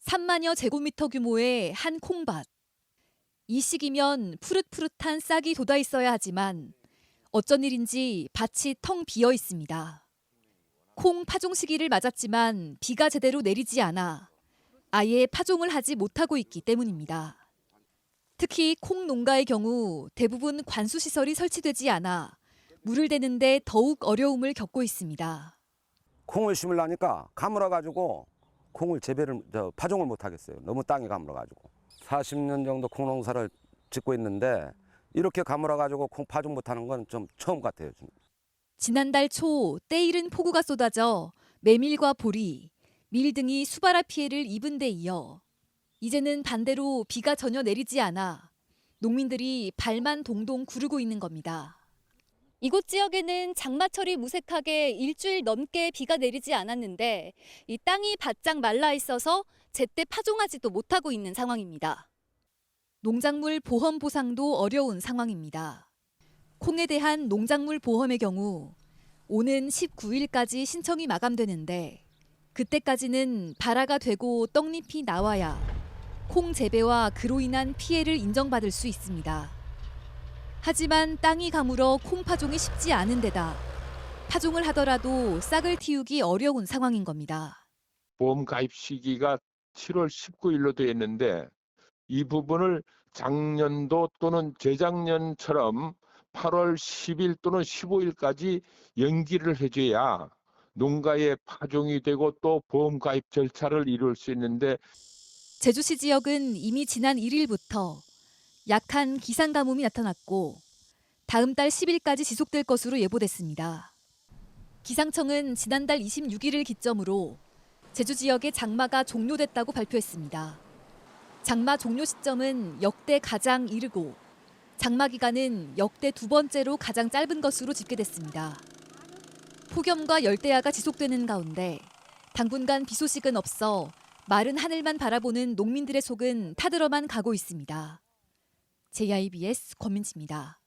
3만여 제곱미터 규모의 한 콩밭. 이 시기면 푸릇푸릇한 싹이 돋아 있어야 하지만 어쩐 일인지 밭이 텅 비어 있습니다. 콩 파종 시기를 맞았지만 비가 제대로 내리지 않아 아예 파종을 하지 못하고 있기 때문입니다. 특히 콩 농가의 경우 대부분 관수시설이 설치되지 않아 물을 대는데 더욱 어려움을 겪고 있습니다. 콩을 심으려니까 가물어가지고 콩을 파종을 못 하겠어요. 너무 땅이 가물어가지고. 40년 정도 콩농사를 짓고 있는데 이렇게 가물어가지고 콩 파종 못하는 건 좀 처음 같아요. 지난달 초 때이른 폭우가 쏟아져 메밀과 보리, 밀 등이 수발화 피해를 입은 데 이어 이제는 반대로 비가 전혀 내리지 않아 농민들이 발만 동동 구르고 있는 겁니다. 이곳 지역에는 장마철이 무색하게 일주일 넘게 비가 내리지 않았는데 이 땅이 바짝 말라 있어서 제때 파종하지도 못하고 있는 상황입니다. 농작물 보험 보상도 어려운 상황입니다. 콩에 대한 농작물 보험의 경우 오는 19일까지 신청이 마감되는데 그때까지는 발화가 되고 떡잎이 나와야 콩 재배와 그로 인한 피해를 인정받을 수 있습니다. 하지만 땅이 가물어 콩 파종이 쉽지 않은 데다 파종을 하더라도 싹을 틔우기 어려운 상황인 겁니다. 보험 가입 시기가 7월 19일로 되어 있는데 이 부분을 작년도 또는 재작년처럼 8월 10일 또는 15일까지 연기를 해줘야 농가에 파종이 되고 또 보험 가입 절차를 이룰 수 있는데 제주시 지역은 이미 지난 1일부터 약한 기상 가뭄이 나타났고 다음 달 10일까지 지속될 것으로 예보됐습니다. 기상청은 지난달 26일을 기점으로 제주 지역의 장마가 종료됐다고 발표했습니다. 장마 종료 시점은 역대 가장 이르고 장마 기간은 역대 두 번째로 가장 짧은 것으로 집계됐습니다. 폭염과 열대야가 지속되는 가운데 당분간 비 소식은 없어 마른 하늘만 바라보는 농민들의 속은 타들어만 가고 있습니다. JIBS 권민지입니다.